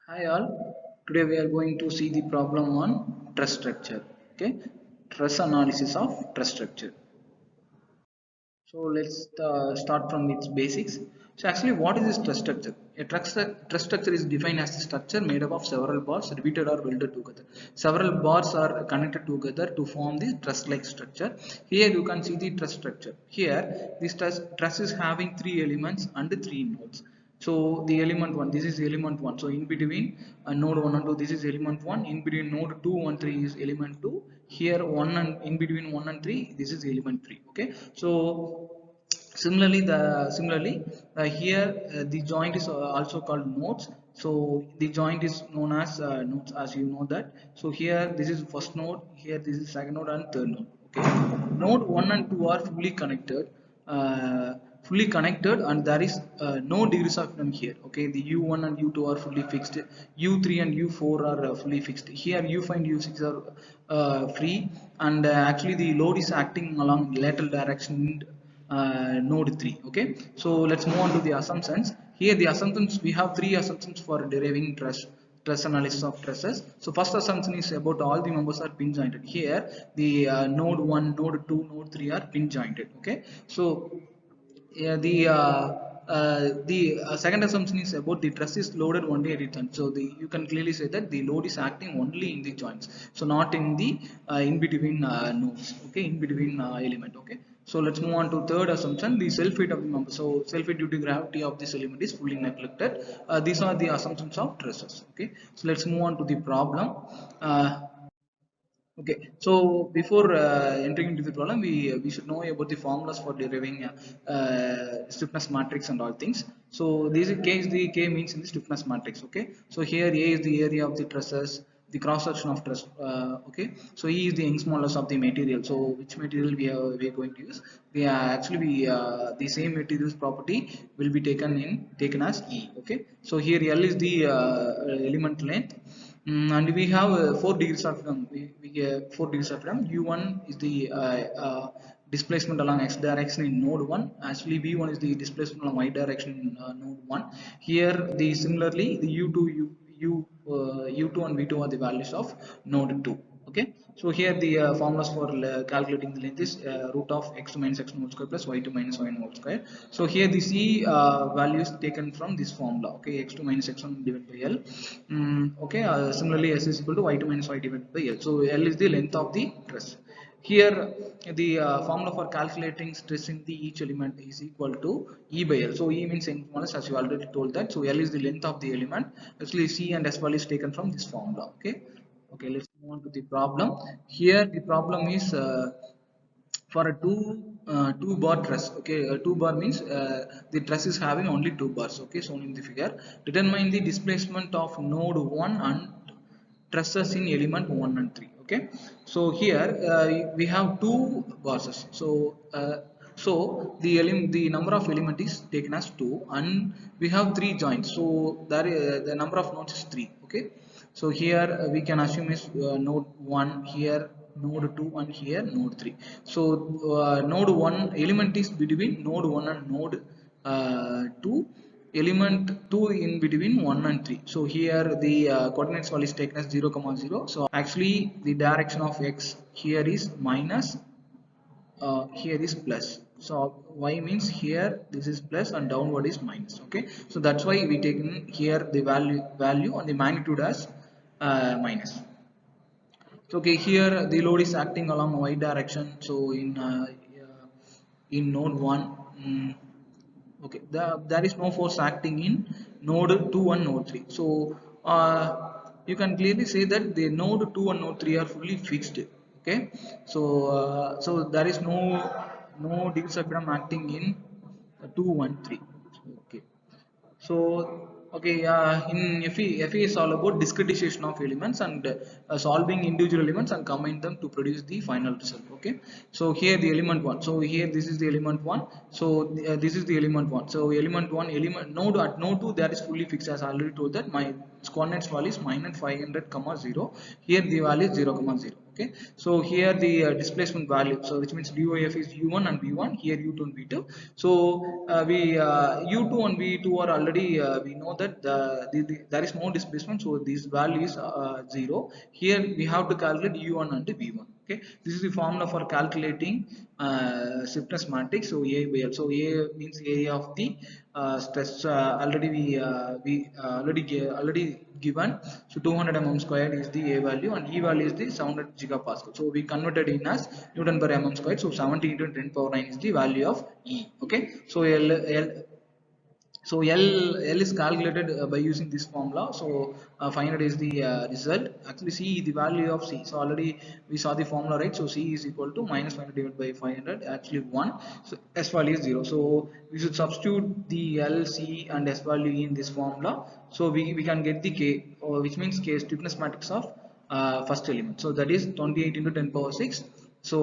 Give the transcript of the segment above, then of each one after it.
Hi all. Today we are going to see the problem on truss structure. Okay, truss analysis of truss structure. So let's start from its basics. So actually, what is this truss structure? A truss structure is defined as the structure made up of several bars repeated or welded together. Several bars are connected together to form the truss-like structure. Here you can see the truss structure. Here this truss is having three elements and three nodes. So the element 1, this is element 1. So in between node 1 and 2, this is element 1. In between node 2 and 3 is element 2. Here 1 and in between 1 and 3, this is element 3. Okay. So similarly here the joint is also called nodes. So the joint is known as nodes, as you know that. So here this is first node, here this is second node and third node. Okay. Node 1 and 2 are fully connected and there is no degrees of freedom here. Okay, the u1 and u2 are fully fixed, u3 and u4 are fully fixed. Here u5 and u6 are free, and actually the load is acting along lateral direction node 3. Okay, so let's move on to the assumptions. Here the assumptions, we have three assumptions for deriving truss analysis of trusses. So first assumption is about all the members are pin jointed. Here the node 1, node 2, node 3 are pin jointed. Okay, so yeah, the second assumption is about the truss is loaded only at its end. So you can clearly say that the load is acting only in the joints, so not in the in between nodes. Okay, in between element. Okay, so let's move on to third assumption, the self weight of the member. So self weight due to gravity of this element is fully neglected. These are the assumptions of trusses. Okay, so let's move on to the problem. uh, Okay, so before entering into the problem, we should know about the formulas for deriving stiffness matrix and all things. So this is K, is the K means in the stiffness matrix. Okay, so here A is the area of the trusses, the cross section of truss. Okay, so E is the Young's modulus of the material. So which material we are going to use? We are actually the same materials property will be taken as E. Okay, so here L is the element length. And we have 4 degrees of freedom. We get 4 degrees of freedom. U1 is the displacement along x direction in node 1. Actually, V1 is the displacement along y direction in node 1. Here, the similarly, the U2 and V2 are the values of node 2. Okay, so here the formulas for calculating the length is root of x2 minus x whole square plus y2 minus y whole square. So here the c value is taken from this formula. Okay, x2 minus x1 divided by l. Okay, similarly s is equal to y2 minus y divided by l. So l is the length of the truss. Here the formula for calculating stress in the each element is equal to E by L. So E means Young's modulus, as you already told that. So L is the length of the element. Actually C and S value is taken from this formula. Okay. Okay, let's move on to the problem. Here the problem is for a two bar truss. Okay, two bar means the truss is having only two bars. Okay, shown in the figure. Determine the displacement of node 1 and trusses in element 1 and 3. Okay, so here we have two bars. So the number of element is taken as 2 and we have 3 joints. So there the number of nodes is 3. Okay, so here we can assume is node 1, here node 2 and here node 3. So node 1 element is between node 1 and node 2, element 2 in between 1 and 3. So here the coordinates value is taken as 0 comma 0. So actually the direction of x here is minus, here is plus. So y means here this is plus and downward is minus. Okay, so that's why we taken here the value and the magnitude as minus. So okay, here the load is acting along y direction. So in node 1, okay, there is no force acting in node 2 and node 3. So you can clearly say that the node 2 and node 3 are fully fixed. Okay, so so there is no degrees of freedom acting in 2 and 3. Okay, so okay, in FE is all about discretization of elements and solving individual elements and combine them to produce the final result. Okay, so here the element 1. So here this is the element 1. So this is the element 1. So element 1, element node at node 2 that is fully fixed, as I already told that my coordinates value is minus 500 comma 0. Here the value is 0 comma 0. Okay, so here the displacement value, so which means DOF is u1 and v1, here u2 and v2. So we u2 and v2 are already we know that there is no displacement, so this value is 0. Here we have to calculate u1 and v1. Okay, this is the formula for calculating stiffness matrix. So A by L. So A means area of the stress. Already already given. So 200 mm squared is the A value and E value is the 700 gigapascal. So we converted in as Newton per mm squared. So 70 into 10 power 9 is the value of E. Okay, so L is calculated by using this formula. So 500 is the result. Actually, C the value of C. So already we saw the formula, right? So C is equal to minus 500 divided by 500. Actually 1. So S value is 0. So we should substitute the L, C, and S value in this formula. So we can get the K, which means K stiffness matrix of first element. So that is 28 into 10 power 6. So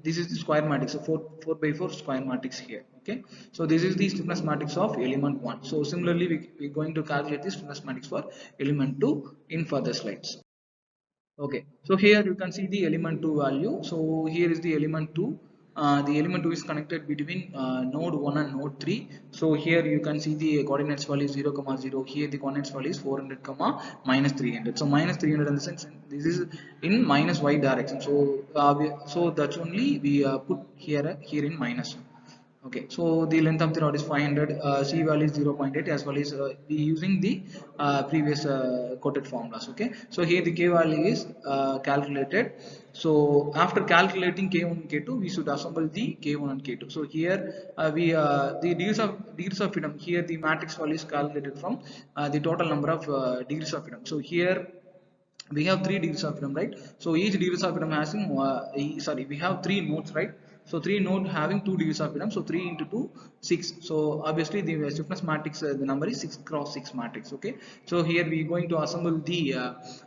this is the square matrix. So 4 by 4 square matrix here. Okay, so this is the stiffness matrix of element 1. So similarly we're going to calculate the stiffness matrix for element 2 in further slides. Okay, so here you can see the element 2 value. So here is the element 2. The element 2 is connected between node 1 and node 3. So here you can see the coordinates value 0, 0. Here the coordinates value is 400, minus 300. So minus 300 in the sense this is in minus y direction. So so that's only we put here in minus. Okay, so the length of the rod is 500, C value is 0.8, as well as we using the previous quoted formulas. Okay, so here the K value is calculated. So after calculating K1 and K2, we should assemble the K1 and K2. So here we the degrees of freedom. Here the matrix value is calculated from the total number of degrees of freedom. So here we have 3 degrees of freedom, right? So each degrees of freedom has we have 3 nodes, right? So 3 node having 2 degrees of freedom. So 3 into 2, 6. So obviously the stiffness matrix, the number is 6 cross 6 matrix. Okay, so here we are going to assemble the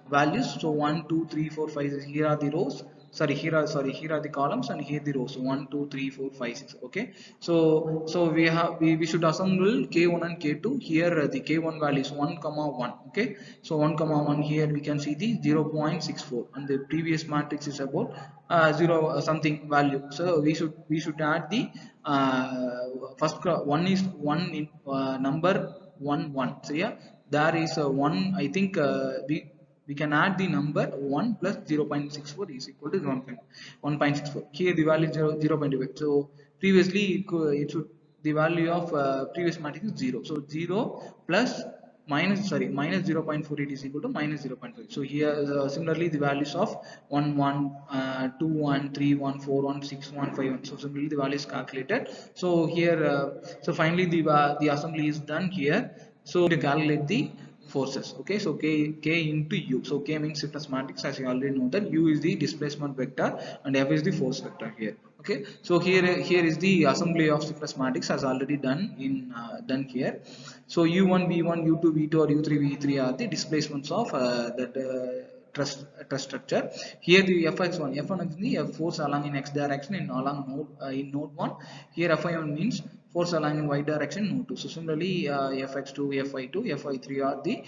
values. So 1, 2, 3, 4, 5. Here are the rows. Here are the columns, and here the rows. So 1, 2, 3, 4, 5, 6. Okay, so we should assemble K1 and K2. Here the K1 value is 1, 1. Okay, so 1, 1. Here we can see the 0.64, and the previous matrix is about 0 something value. So we should add the first one is 1 in number 1 1. So yeah, there is a 1. I think we can add the number 1 plus 0.64 is equal to 1.64. Here the value is 0.5. So previously it should, the value of previous matrix is 0. So 0 plus minus 0.48 is equal to minus 0.5. So here similarly the values of 1 1 2 1 3 1 4 1 6 1 5 1. So similarly the value is calculated. So here so finally the assembly is done here. So to calculate the forces. Okay, so k into u. So k means stiffness matrix, as you already know that u is the displacement vector and f is the force vector here. Okay, so here is the assembly of stiffness matrix as already done in done here. So u1 v1 u2 v2 or u3 v3 are the displacements of that truss structure. Here the fx1 is the force along in x direction in along node in node 1. Here fi1 means force along in y direction node 2. So similarly fx2 fi2 fi3 are the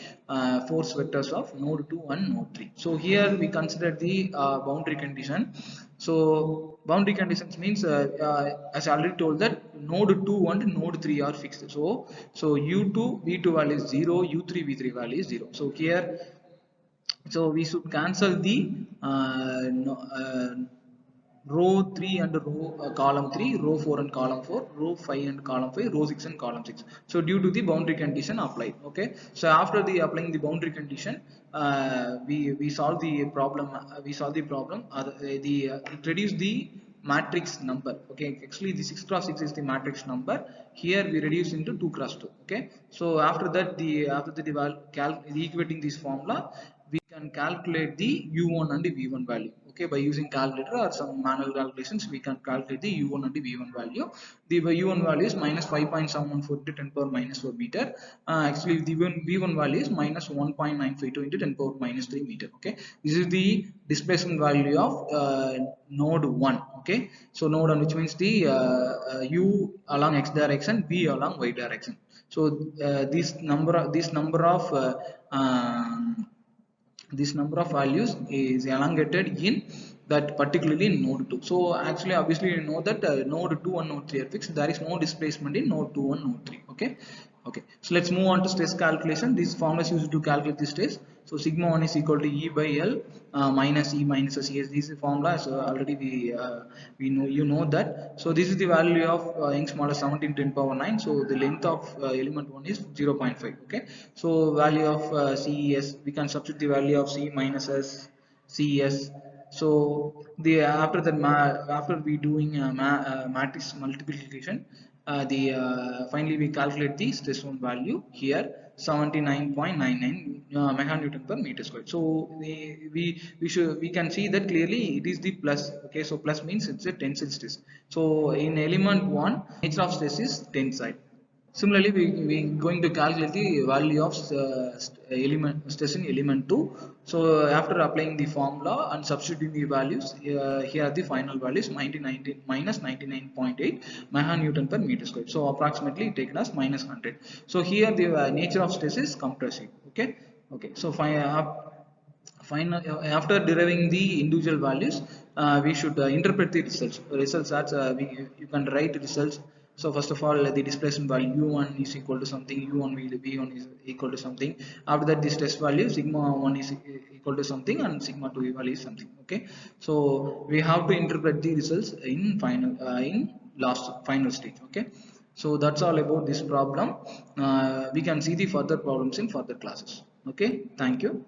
force vectors of node 2 and node 3. So here we consider the boundary condition. So boundary conditions means as I already told that node 2 and node 3 are fixed. So u2 v2 value is 0, u3 v3 value is 0. So here so we should cancel the row 3 and row column 3, row 4 and column 4, row 5 and column 5, row 6 and column 6. So due to the boundary condition applied. Okay, so after the applying the boundary condition, we solve the problem. It reduced the matrix number. Okay, actually the 6 cross 6 is the matrix number. Here we reduce into 2 cross 2. Okay, so after that the equating this formula, we can calculate the u1 and the v1 value. Okay, by using calculator or some manual calculations, we can calculate the u1 and the v1 value. The u1 value is minus 5.714 to 10 power minus 4 meter. Actually the v1 value is minus 1.952 into 10 power minus 3 meter. Okay, this is the displacement value of node 1. Okay, so node 1, which means the u along x direction, v along y direction. So this number of this number of values is elongated in that particularly in node 2. So actually obviously you know that node 2 and node 3 are fixed, there is no displacement in node 2 and node 3. Okay, okay, so let's move on to stress calculation. This formula is used to calculate the stress. So sigma 1 is equal to E by L minus E minus C. This is the formula, so already we know, you know that. So this is the value of Young's model 17 10 power 9. So the length of element 1 is 0.5. Okay, so value of CES, we can substitute the value of C minus S CES. So the after that after we doing matrix multiplication, the finally we calculate the stress zone value here 79.99 meganewton per meter square. So we can see that clearly it is the plus. Okay, so plus means it's a tensile stress. So in element 1 nature of stress is tensile. Similarly, we going to calculate the value of element stress in element 2. So after applying the formula and substituting the values, here are the final values: 19 minus 99.8 meganewton per meter square. So approximately taken as minus 100. So here the nature of stress is compressive. Okay, okay. So final after deriving the individual values, we should interpret the results as you can write results. So first of all, the displacement value u1 is equal to something, u1 will v1 is equal to something. After that, the stress value sigma 1 is equal to something and sigma 2 value is something. Okay, so we have to interpret the results in final stage. Okay, so that's all about this problem. We can see the further problems in further classes. Okay, thank you.